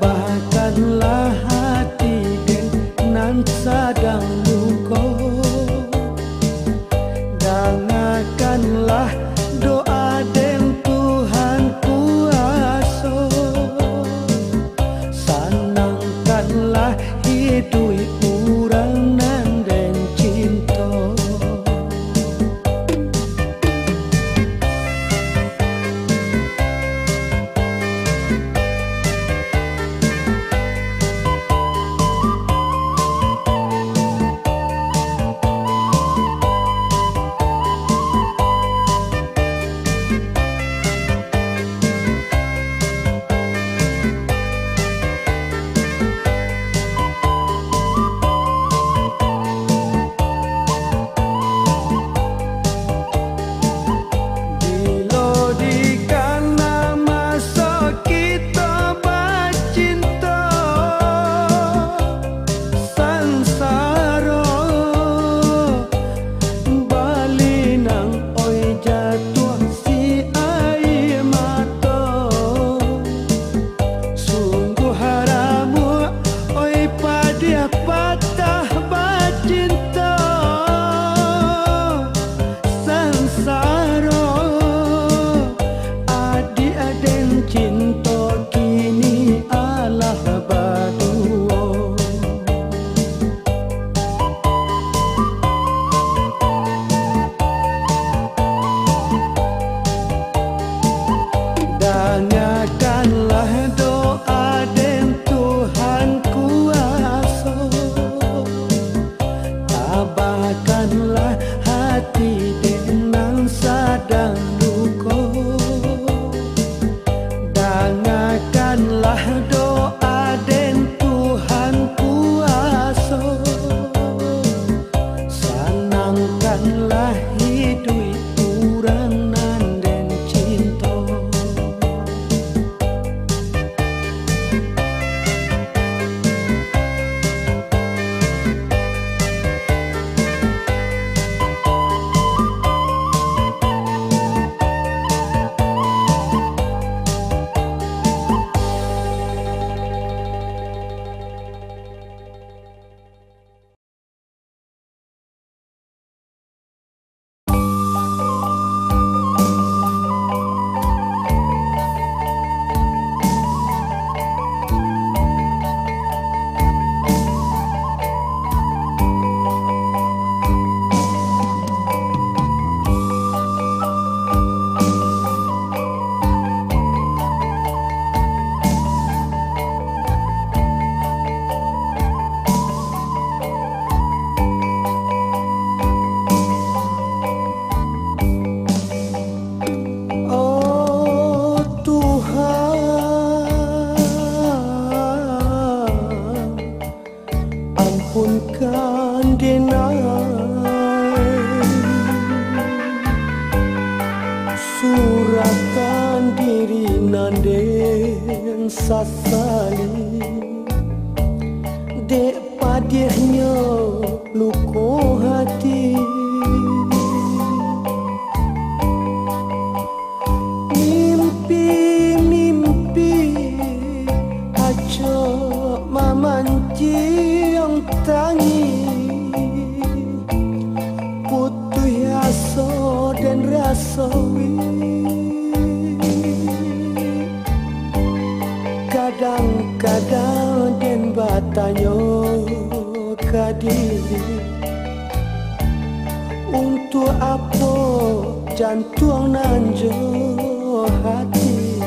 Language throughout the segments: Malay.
tabahkanlah hati nan sedang luka, dengarkanlah doa dan Tuhan kuasa, senangkanlah hidup urang nan den cinta. Dengarkanlah doa dan Tuhan kuasa, tabahkanlah hati dengan sedang luka, dengarkanlah doa dan Tuhan kuasa, senangkanlah hidup urang nan den cinta. Ampunkan denai, surahkan diri nanden sasali, dek padihnya luko hati. Mimpi-mimpi aja mamancing tangi, putuh asa dan rasa kadang-kadang den batanyo kadiri, untuk apa jantung nanjo hati,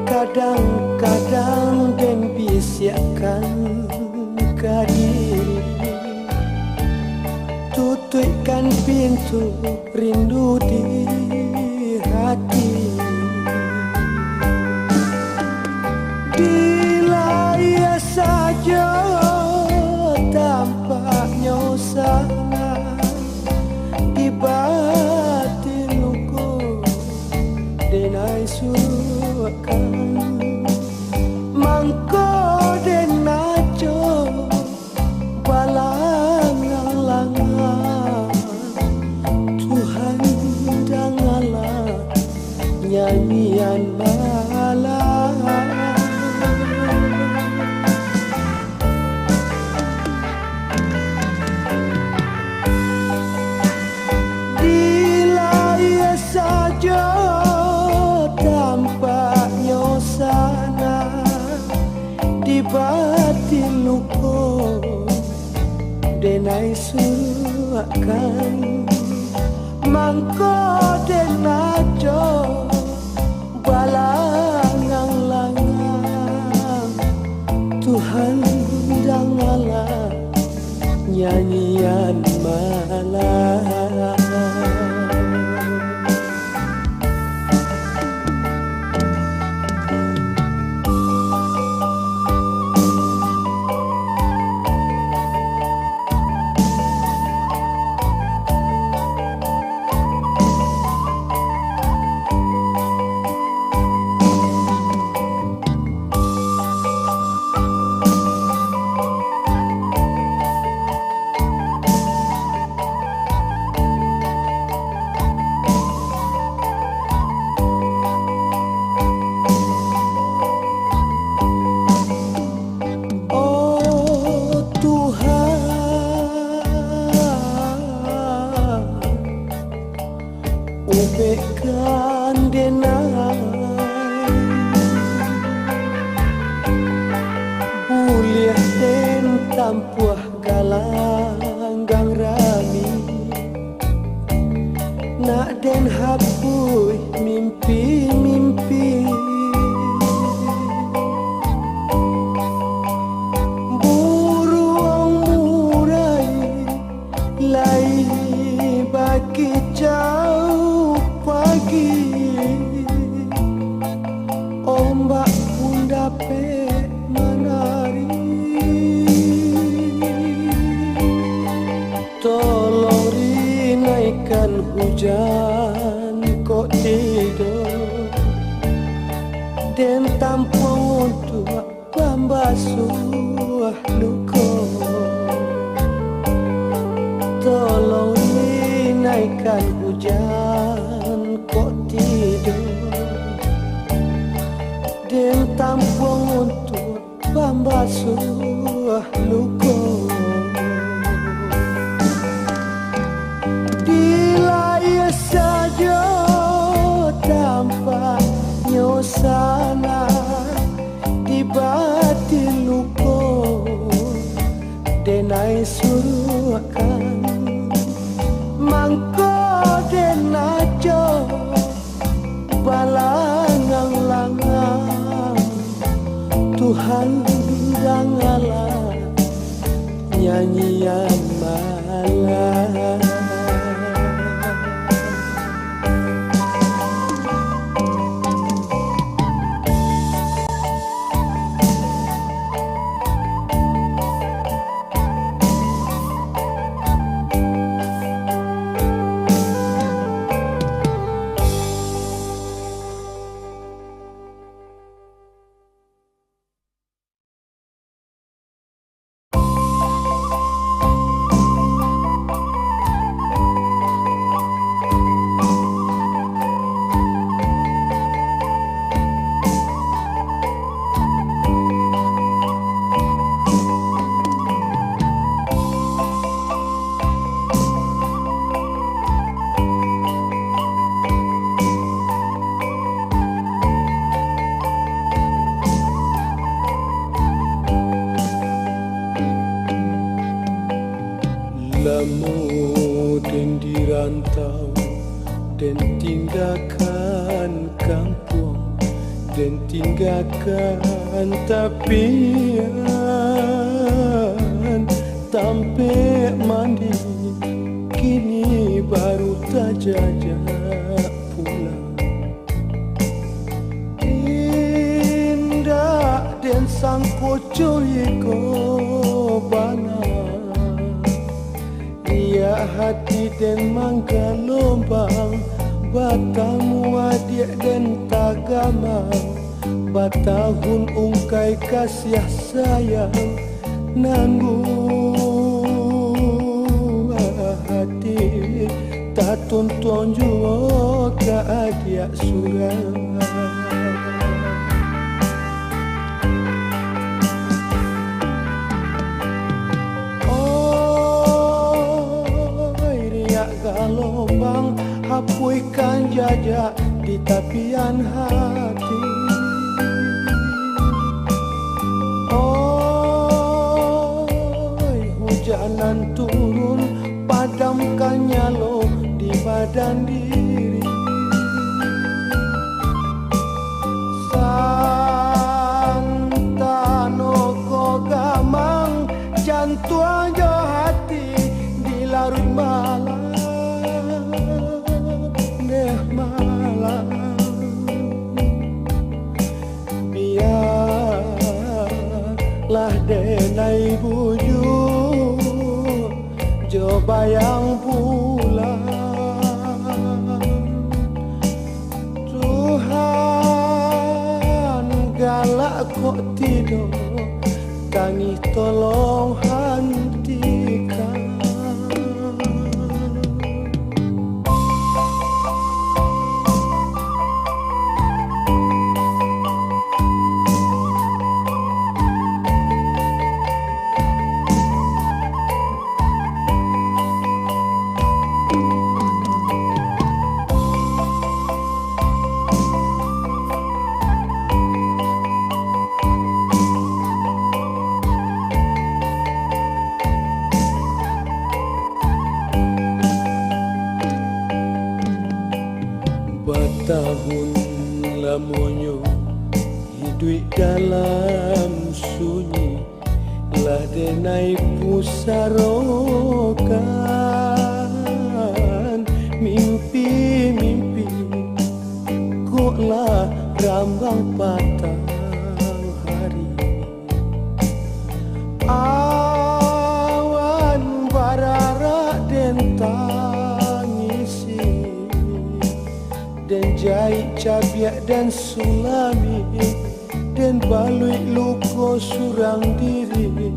kadang-kadang den bisiakan kadiri, tutupkan pintu rindu di hati. Dilaya saja tampaknya salah di batin luku denai suruhkan mangko denajo balangan-langan Tuhan dangalah nyanyian malam. batin luko denai suakan mangko denajo balangang-langang Tuhan janganlah nyanyian malam. Ubekan denai buliah den tampuah galanggang rami nak den hapui mimpi-mimpi buruang murai lai bagi jauh pagi ombak pun dapat menari tolong rinaikan hujan kok tidur dan tampung untuk pembasuh luka tolong rinaikan hujan kok tidur dan tampung untuk pembasuh luka dilaya saja tanpa nyosana di batin luka denai suruhkan mangko denajo balangang-langang Tuhan janganlah nyanyian malam. Lamu dan dirantau dan tinggalkan kampung dan tinggalkan tapian tampek mandi kini baru terjajak pulang indah dan sang kocoiko bana ya hati dan mangga lombang batamu adik dan tagamang batahun ungkai kasih sayang nanggung hati tak tonton juga adik surang gelombang hapuikan jajak di tapian hati. Oh jantung jo hati dilarut malam deh malam. Biarlah denai bujur jo bayang pulang. Tuhan galak kok tidur, tangis tolong hentikan. Bertahun lamunyo hidup dalam sunyi, lah denai pusarokan mimpi-mimpi, koklah rambang patang hari. Awan barara den tangisi, dan jahit cabiak dan sulami, dan balui luko surang diri,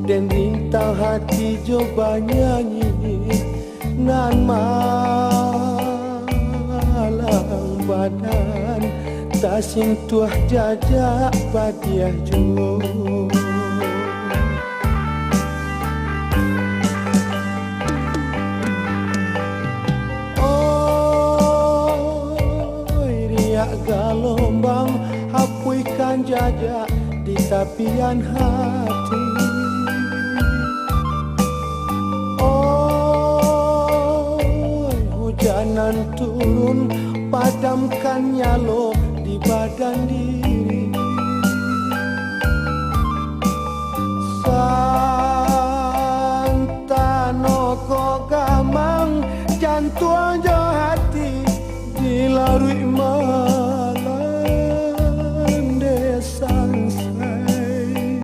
dan rintang hati coba nyanyi nan malang badan tak sentuh jajak badiah jo. Gelombang hapuikan jajak di tapian hati. Oh, hujanan turun padamkan nyalo di badan diri. Santano kok gamang jantung jo hati dilarui